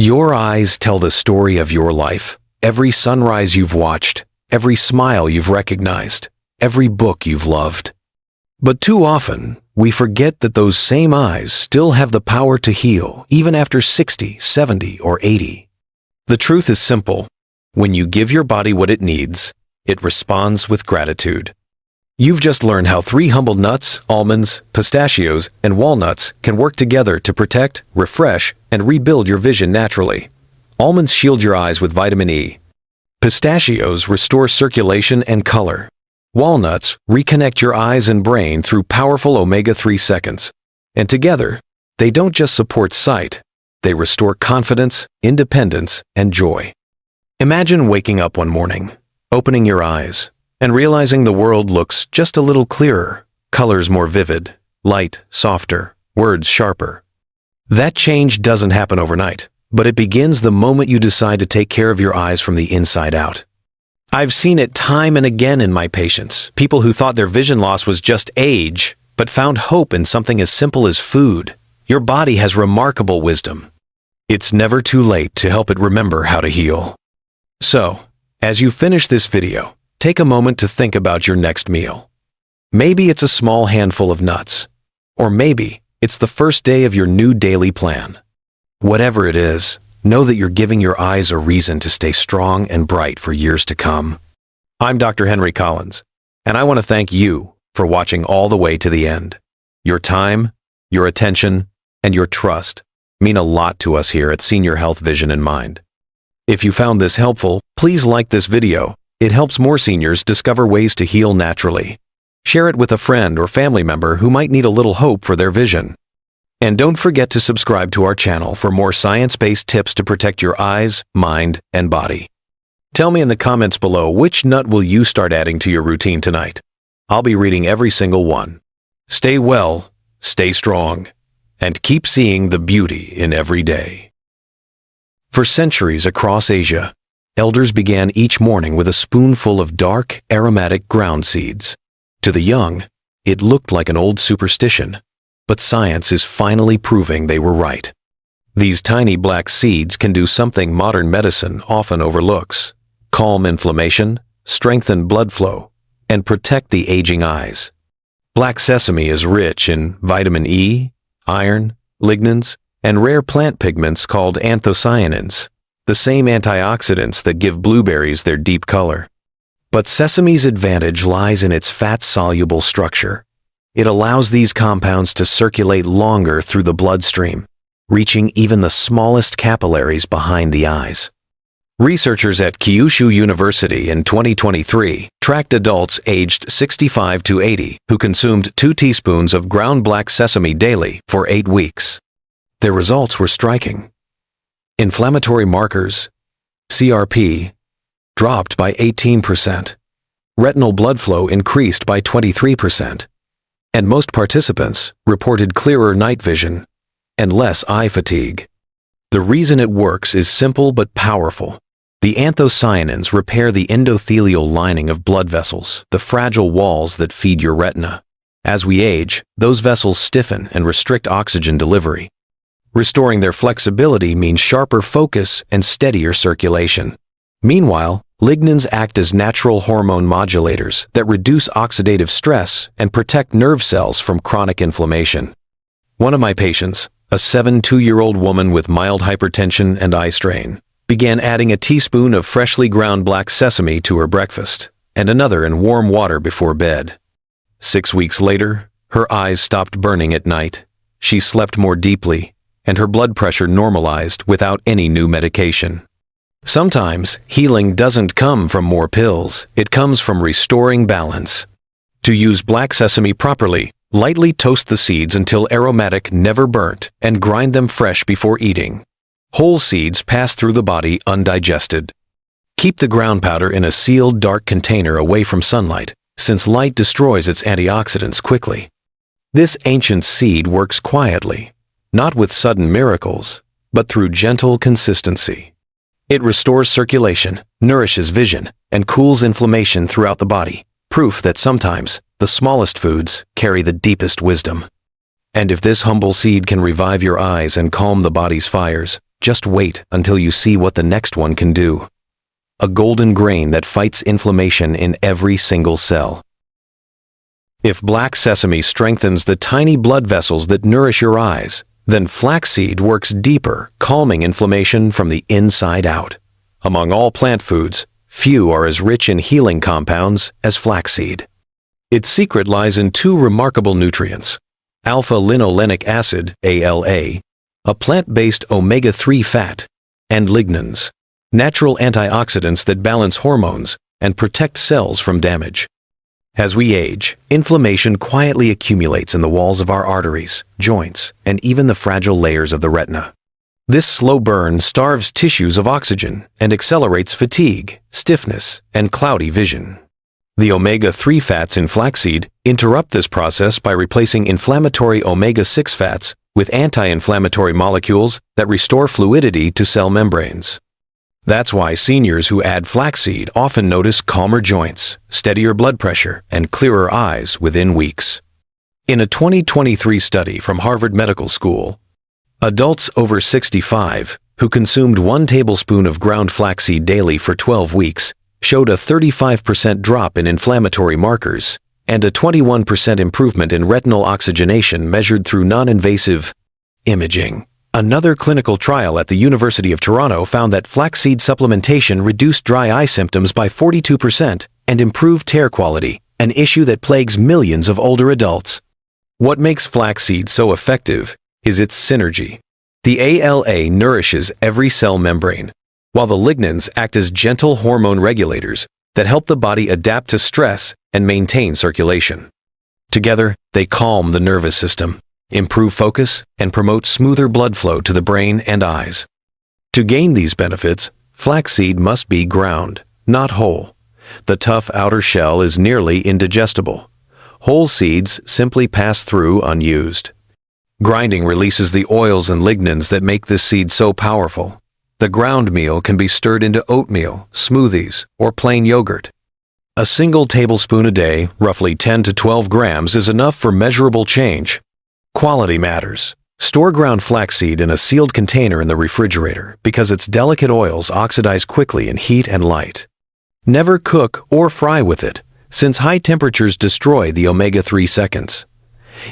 Your eyes tell the story of your life. Every sunrise you've watched, every smile you've recognized, every book you've loved. But too often, we forget that those same eyes still have the power to heal even after 60, 70, or 80. The truth is simple. When you give your body what it needs, it responds with gratitude. You've just learned how 3 humble nuts, almonds, pistachios, and walnuts can work together to protect, refresh, and rebuild your vision naturally. Almonds shield your eyes with vitamin E. Pistachios restore circulation and color. Walnuts reconnect your eyes and brain through powerful omega-3 seconds. And together, they don't just support sight, they restore confidence, independence, and joy. Imagine waking up one morning, opening your eyes, and realizing the world looks just a little clearer, colors more vivid, light softer, words sharper. That change doesn't happen overnight, but it begins the moment you decide to take care of your eyes from the inside out. I've seen it time and again in my patients, people who thought their vision loss was just age, but found hope in something as simple as food. Your body has remarkable wisdom. It's never too late to help it remember how to heal. So, as you finish this video, take a moment to think about your next meal. Maybe it's a small handful of nuts, or maybe it's the first day of your new daily plan. Whatever it is, know that you're giving your eyes a reason to stay strong and bright for years to come. I'm Dr. Henry Collins, and I want to thank you for watching all the way to the end. Your time, your attention, and your trust mean a lot to us here at Senior Health Vision in Mind. If you found this helpful, please like this video. It helps more seniors discover ways to heal naturally. Share it with a friend or family member who might need a little hope for their vision. And don't forget to subscribe to our channel for more science-based tips to protect your eyes, mind, and body. Tell me in the comments below which nut will you start adding to your routine tonight. I'll be reading every single one. Stay well, stay strong, and keep seeing the beauty in every day. For centuries across Asia, elders began each morning with a spoonful of dark, aromatic ground seeds. To the young, it looked like an old superstition. But science is finally proving they were right. These tiny black seeds can do something modern medicine often overlooks: calm inflammation, strengthen blood flow, and protect the aging eyes. Black sesame is rich in vitamin E, iron, lignans, and rare plant pigments called anthocyanins, the same antioxidants that give blueberries their deep color. But sesame's advantage lies in its fat-soluble structure. It allows these compounds to circulate longer through the bloodstream, reaching even the smallest capillaries behind the eyes. Researchers at Kyushu University in 2023 tracked adults aged 65 to 80 who consumed 2 teaspoons of ground black sesame daily for 8 weeks. Their results were striking. Inflammatory markers, CRP, dropped by 18%. Retinal blood flow increased by 23%. And most participants reported clearer night vision and less eye fatigue. The reason it works is simple but powerful. The anthocyanins repair the endothelial lining of blood vessels, the fragile walls that feed your retina. As we age, those vessels stiffen and restrict oxygen delivery. Restoring their flexibility means sharper focus and steadier circulation. Meanwhile, lignans act as natural hormone modulators that reduce oxidative stress and protect nerve cells from chronic inflammation. One of my patients, a 72-year-old woman with mild hypertension and eye strain, began adding a teaspoon of freshly ground black sesame to her breakfast and another in warm water before bed. 6 weeks later, her eyes stopped burning at night, she slept more deeply, and her blood pressure normalized without any new medication. Sometimes, healing doesn't come from more pills, it comes from restoring balance. To use black sesame properly, lightly toast the seeds until aromatic, never burnt, and grind them fresh before eating. Whole seeds pass through the body undigested. Keep the ground powder in a sealed, dark container away from sunlight, since light destroys its antioxidants quickly. This ancient seed works quietly, not with sudden miracles, but through gentle consistency. It restores circulation, nourishes vision, and cools inflammation throughout the body, proof that sometimes the smallest foods carry the deepest wisdom. And if this humble seed can revive your eyes and calm the body's fires, Just wait until you see what the next one can do. A golden grain that fights inflammation in every single cell. If black sesame strengthens the tiny blood vessels that nourish your eyes, then flaxseed works deeper, calming inflammation from the inside out. Among all plant foods, few are as rich in healing compounds as flaxseed. Its secret lies in two remarkable nutrients: alpha-linolenic acid, ALA, a plant-based omega-3 fat, and lignans, natural antioxidants that balance hormones and protect cells from damage. As we age, inflammation quietly accumulates in the walls of our arteries, joints, and even the fragile layers of the retina. This slow burn starves tissues of oxygen and accelerates fatigue, stiffness, and cloudy vision. The omega-3 fats in flaxseed interrupt this process by replacing inflammatory omega-6 fats with anti-inflammatory molecules that restore fluidity to cell membranes. That's why seniors who add flaxseed often notice calmer joints, steadier blood pressure, and clearer eyes within weeks. In a 2023 study from Harvard Medical School, adults over 65 who consumed 1 tablespoon of ground flaxseed daily for 12 weeks showed a 35% drop in inflammatory markers and a 21% improvement in retinal oxygenation measured through non-invasive imaging. Another clinical trial at the University of Toronto found that flaxseed supplementation reduced dry eye symptoms by 42% and improved tear quality, an issue that plagues millions of older adults. What makes flaxseed so effective is its synergy. The ALA nourishes every cell membrane, while the lignans act as gentle hormone regulators that help the body adapt to stress and maintain circulation. Together, they calm the nervous system, improve focus, and promote smoother blood flow to the brain and eyes. To gain these benefits, flaxseed must be ground, not whole. The tough outer shell is nearly indigestible. Whole seeds simply pass through unused. Grinding releases the oils and lignans that make this seed so powerful. The ground meal can be stirred into oatmeal, smoothies, or plain yogurt. A single tablespoon a day, roughly 10 to 12 grams, is enough for measurable change. Quality matters. Store ground flaxseed in a sealed container in the refrigerator because its delicate oils oxidize quickly in heat and light. Never cook or fry with it, since high temperatures destroy the omega-3 seconds.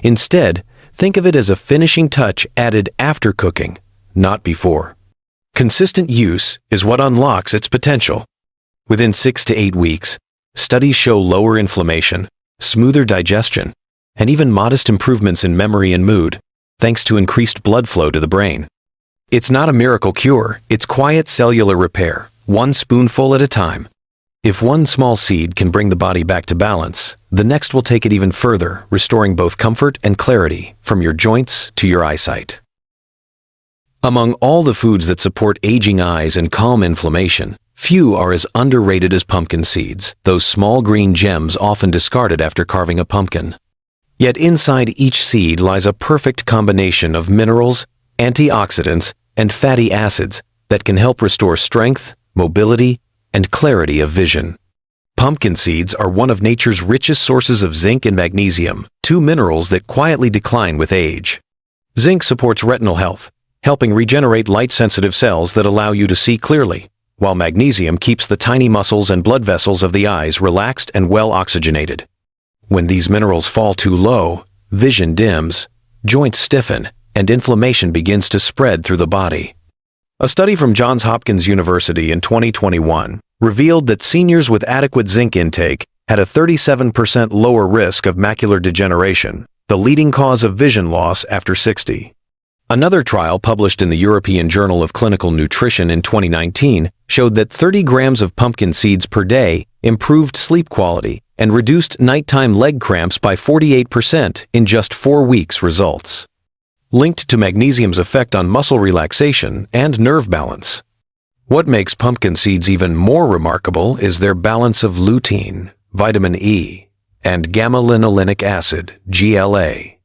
Instead, think of it as a finishing touch added after cooking, not before. Consistent use is what unlocks its potential. Within 6 to 8 weeks, studies show lower inflammation, smoother digestion, and even modest improvements in memory and mood, thanks to increased blood flow to the brain. It's not a miracle cure, it's quiet cellular repair, 1 spoonful at a time. If one small seed can bring the body back to balance, the next will take it even further, restoring both comfort and clarity from your joints to your eyesight. Among all the foods that support aging eyes and calm inflammation, few are as underrated as pumpkin seeds, those small green gems often discarded after carving a pumpkin. Yet inside each seed lies a perfect combination of minerals, antioxidants, and fatty acids that can help restore strength, mobility, and clarity of vision. Pumpkin seeds are one of nature's richest sources of zinc and magnesium, 2 minerals that quietly decline with age. Zinc supports retinal health, helping regenerate light-sensitive cells that allow you to see clearly, while magnesium keeps the tiny muscles and blood vessels of the eyes relaxed and well oxygenated. When these minerals fall too low, vision dims, joints stiffen, and inflammation begins to spread through the body. A study from Johns Hopkins University in 2021 revealed that seniors with adequate zinc intake had a 37% lower risk of macular degeneration, the leading cause of vision loss after 60. Another trial published in the European Journal of Clinical Nutrition in 2019 showed that 30 grams of pumpkin seeds per day improved sleep quality and reduced nighttime leg cramps by 48% in just 4 weeks results. Linked to magnesium's effect on muscle relaxation and nerve balance. What makes pumpkin seeds even more remarkable is their balance of lutein, vitamin E, and gamma-linolenic acid, GLA.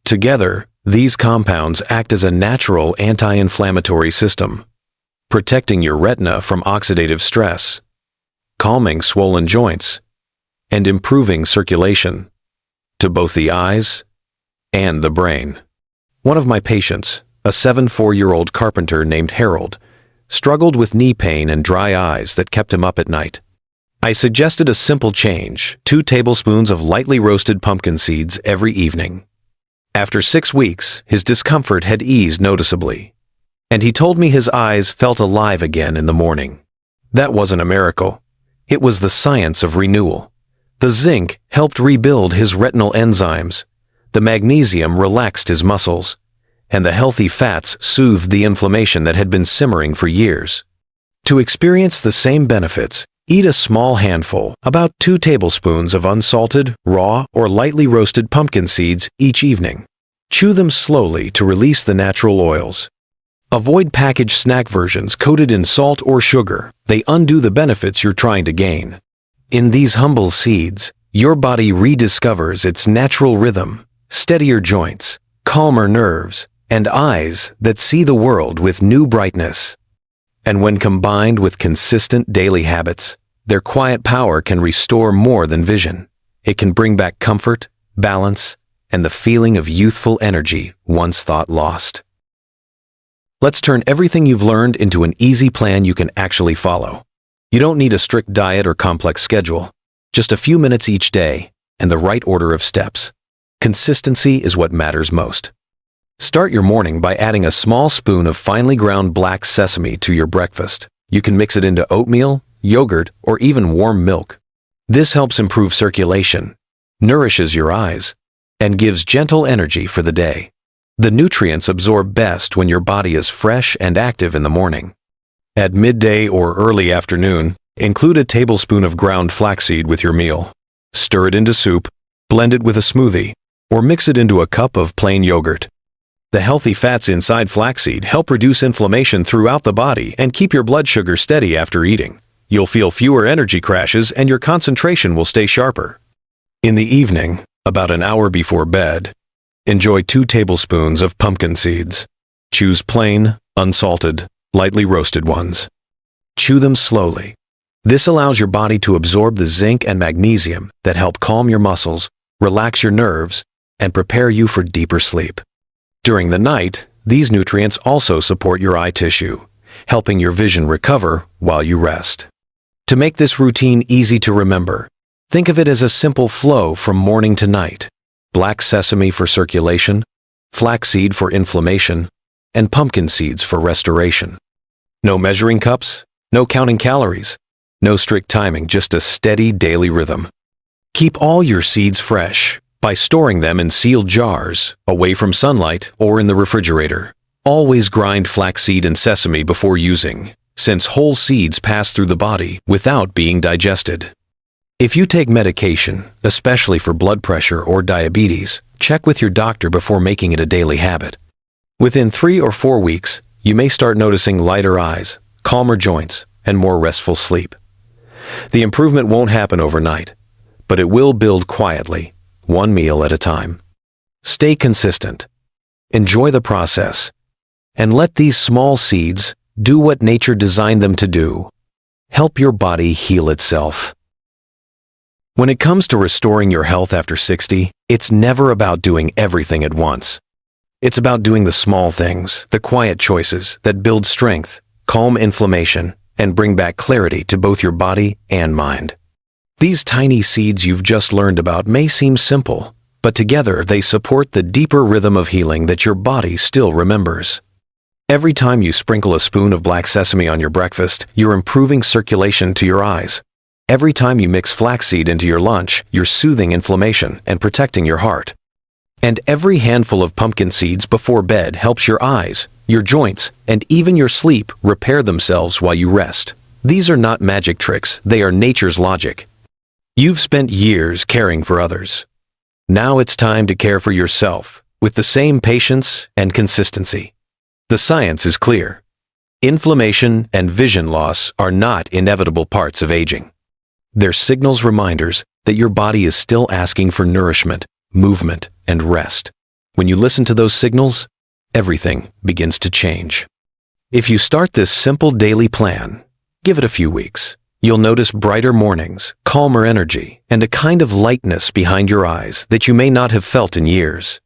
Together, these compounds act as a natural anti-inflammatory system, protecting your retina from oxidative stress, calming swollen joints, and improving circulation to both the eyes and the brain. One of my patients, A 74-year-old carpenter named Harold struggled with knee pain and dry eyes that kept him up at night. I suggested a simple change: 2 tablespoons of lightly roasted pumpkin seeds every evening. After 6 weeks, his discomfort had eased noticeably, and he told me his eyes felt alive again in the morning. That wasn't a miracle. It was the science of renewal. The zinc helped rebuild his retinal enzymes, the magnesium relaxed his muscles, and the healthy fats soothed the inflammation that had been simmering for years. To experience the same benefits, eat a small handful, about 2 tablespoons of unsalted, raw, or lightly roasted pumpkin seeds each evening. Chew them slowly to release the natural oils. Avoid packaged snack versions coated in salt or sugar. They undo the benefits you're trying to gain. In these humble seeds, your body rediscovers its natural rhythm, steadier joints, calmer nerves, and eyes that see the world with new brightness. And when combined with consistent daily habits, their quiet power can restore more than vision. It can bring back comfort, balance, and the feeling of youthful energy once thought lost. Let's turn everything you've learned into an easy plan you can actually follow. You don't need a strict diet or complex schedule. Just a few minutes each day and the right order of steps. Consistency is what matters most. Start your morning by adding a small spoon of finely ground black sesame to your breakfast. You can mix it into oatmeal, yogurt, or even warm milk. This helps improve circulation, nourishes your eyes, and gives gentle energy for the day. The nutrients absorb best when your body is fresh and active in the morning. At midday or early afternoon, include a tablespoon of ground flaxseed with your meal. Stir it into soup, blend it with a smoothie, or mix it into a cup of plain yogurt. The healthy fats inside flaxseed help reduce inflammation throughout the body and keep your blood sugar steady after eating. You'll feel fewer energy crashes and your concentration will stay sharper. In the evening, about an hour before bed, enjoy 2 tablespoons of pumpkin seeds. Choose plain, unsalted, lightly roasted ones. Chew them slowly. This allows your body to absorb the zinc and magnesium that help calm your muscles, relax your nerves, and prepare you for deeper sleep. During the night, these nutrients also support your eye tissue, helping your vision recover while you rest. To make this routine easy to remember, think of it as a simple flow from morning to night. Black sesame for circulation, flaxseed for inflammation, and pumpkin seeds for restoration. No measuring cups, no counting calories, no strict timing, just a steady daily rhythm. Keep all your seeds fresh by storing them in sealed jars, away from sunlight, or in the refrigerator. Always grind flaxseed and sesame before using, since whole seeds pass through the body without being digested. If you take medication, especially for blood pressure or diabetes, check with your doctor before making it a daily habit. Within 3 or 4 weeks, you may start noticing lighter eyes, calmer joints, and more restful sleep. The improvement won't happen overnight, but it will build quietly, one meal at a time. Stay consistent, enjoy the process, and let these small seeds do what nature designed them to do: help your body heal itself. When it comes to restoring your health after 60, it's never about doing everything at once. It's about doing the small things, the quiet choices that build strength, calm inflammation, and bring back clarity to both your body and mind. These tiny seeds you've just learned about may seem simple, but together they support the deeper rhythm of healing that your body still remembers. Every time you sprinkle a spoon of black sesame on your breakfast, you're improving circulation to your eyes. Every time you mix flaxseed into your lunch, you're soothing inflammation and protecting your heart. And every handful of pumpkin seeds before bed helps your eyes, your joints, and even your sleep repair themselves while you rest. These are not magic tricks, they are nature's logic. You've spent years caring for others. Now it's time to care for yourself with the same patience and consistency. The science is clear. Inflammation and vision loss are not inevitable parts of aging. They're signals reminders that your body is still asking for nourishment, movement, and rest. When you listen to those signals, everything begins to change. If you start this simple daily plan, give it a few weeks. You'll notice brighter mornings, calmer energy, and a kind of lightness behind your eyes that you may not have felt in years.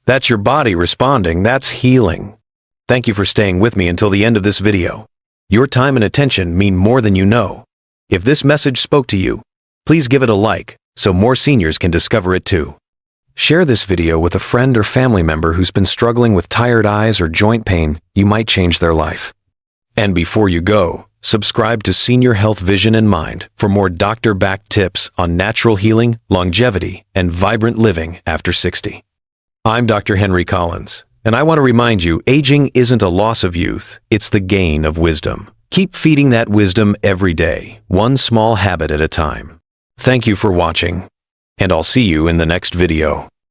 That's your body responding, that's healing. Thank you for staying with me until the end of this video. Your time and attention mean more than you know. If this message spoke to you, please give it a like so more seniors can discover it too. Share this video with a friend or family member who's been struggling with tired eyes or joint pain. You might change their life. And before you go, subscribe to Senior Health Vision and Mind for more doctor-backed tips on natural healing, longevity, and vibrant living after 60. I'm Dr. Henry Collins, and I want to remind you, aging isn't a loss of youth, it's the gain of wisdom. Keep feeding that wisdom every day, one small habit at a time. Thank you for watching, and I'll see you in the next video.